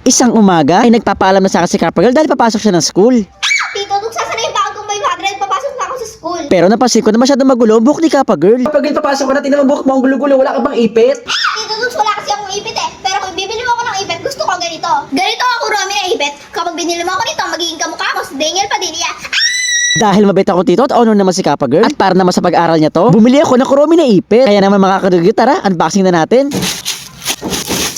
Isang umaga ay nagpapaalam na sa akin si Kappa Girl dahil papasok siya ng school. Tito, nung sasanayin ba akong 500, papasok na ako sa school. Pero napansin ko na masyadong magulo ang buhok ni Kappa Girl. Kapag yung papasok ko na, tingnan mo buhok mo ang gulo-gulo, wala ka bang ipit? Tito, nung wala kasi akong ipit eh. Pero kung bibili mo ako ng ipit, gusto ko ganito. Ganito ako, Romy, na ipit. Kapag binili mo ako nito, magiging kamukha mo si Daniel Padilla. Dahil mabait ako tito at honor naman si Kappa Girl. At para naman sa pag-aral niya to, bumili ako ng Kuromi na ipit. Kaya naman mga kadugyot, tara, unboxing na natin.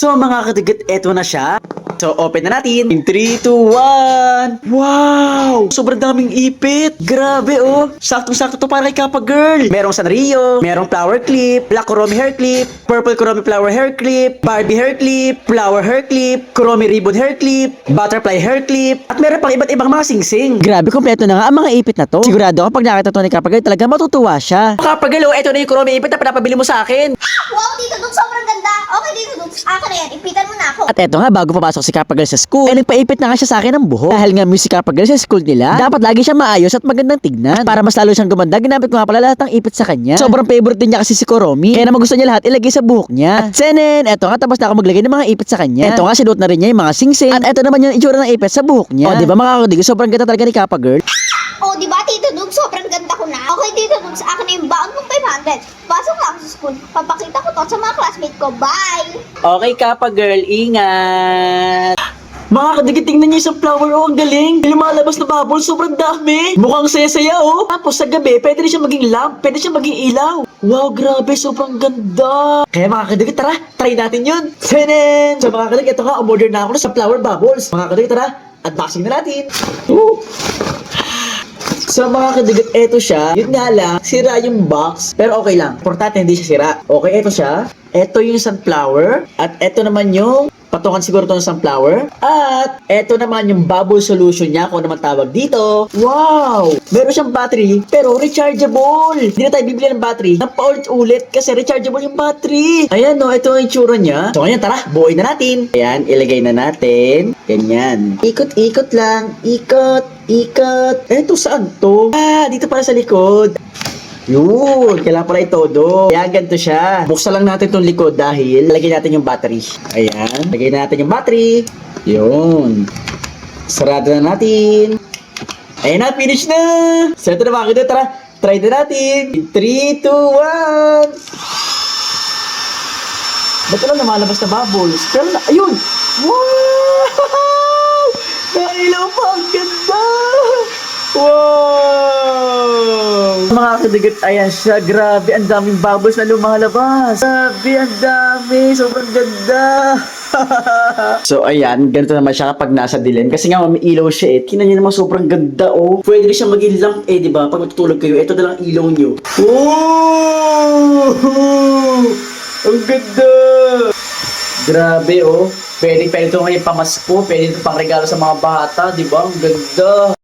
So mga kadugyot, eto na siya. So open na natin. In 3, 2, 1. Wow! Sobrang daming ipit. Grabe oh. Saktong-sakto to para kay Kappa Girl. Merong Sanrio, merong flower clip, black Kuromi hair clip, purple Kuromi flower hair clip, Barbie hair clip, flower hair clip, Kuromi ribbon hair clip, butterfly hair clip, at meron pang iba't ibang mga singsing. Grabe, kompleto na nga ang mga ipit na to. Sigurado ako pag nakita to ni Kappa Girl, talaga matutuwa siya. Kappa Girl, oh, eto na yung Kuromi ipit na pinapabili mo sa akin. Wow, Tito, nung sobrang ganda. Okay, Tito, nung akin na yan. Ipitan mo na ako. At eto nga, bago papasok si Kappa Girl sa school, ay nagpaipit na nga siya sa akin ng buhok. Dahil nga si Kappa Girl sa school nila, dapat lagi siya maayos at magandang tignan. Para mas lalo siyang gumanda, ginamit ko nga pala lahat ng ipit sa kanya. Sobrang favorite din niya kasi si Kuromi. Kaya naman gusto niya lahat ilagay sa buhok niya. At senen, eto nga, tapos na ako maglagay ng mga ipit sa kanya. Eto nga, sinuot na rin niya yung mga singsing. At eto naman yung itsura ng ipit sa buhok niya. O, di ba mga kadigos, sobrang ganda talaga ni Kappa Girl. Oh, di ba, Tito Dug? Sobrang ganda ko na. Okay, Tito Dug, sa akin na yung baon mong 500. Pasok na ako sa school. Papakita ko to sa mga classmate ko. Bye! Okay, Kappa Girl, ingat! Mga kadigit, tingnan niyo isang flower, oh, ang galing. Yung lumalabas na bubble, sobrang dami. Mukhang saya-saya, oh. Tapos sa gabi, pwede rin siya maging lamp, pwede siya maging ilaw. Wow, grabe, sobrang ganda. Kaya mga kadigit, tara, try natin yun. Tenen! So mga kadigit, ito nga, umorder na ako sa flower bubbles. Mga kadigit, tara, unboxing na natin. Woo! So mga kadigat, eto siya. Yun nga lang, sira yung box. Pero okay lang. Importante hindi siya sira. Okay, eto siya. Eto yung sunflower. At eto naman yung patungan siguro ito ng sunflower. At eto naman yung bubble solution niya, kung ano naman tawag dito. Wow! Meron siyang battery, pero rechargeable. Hindi na tayo bibili ng battery ng paulit-ulit kasi rechargeable yung battery. Ayan no, ito yung itsura niya. So ngayon, tara, buuin na natin. Ayan, ilagay na natin. Ganyan. Ikot-ikot lang. Ikot. Ikot. Eto, saan to? Ah, dito pala sa likod. Yun, kailangan pala itodo. Kaya ganito siya. Buksan lang natin itong likod dahil lagyan natin yung battery. Ayan, lagyan natin yung battery. Yun. Sarado na natin. Ayan na, finish na. So ito na mga kidot, tara. Try na natin. 3, 2, 1. Ba't lang namalabas na bubbles? Pero na, ayun. Wow! Nailaw pa, ang ganda. Wow! Mga kadigat, ayan siya. Grabe, ang daming bubbles na lumalabas. Grabe, ang dami. Sobrang ganda. So, ayan. Ganito naman siya kapag nasa dilim. Kasi nga, may ilaw siya eh. Tingnan niyo naman, sobrang ganda oh. Pwede rin siya maging lamp eh, di ba? Pag matutulog kayo, ito na lang ilaw niyo. Wow! Ang ganda! Grabe oh. Pwede ito ngayon pamasko. Pwede ito pang regalo sa mga bata, di ba? Ang ganda.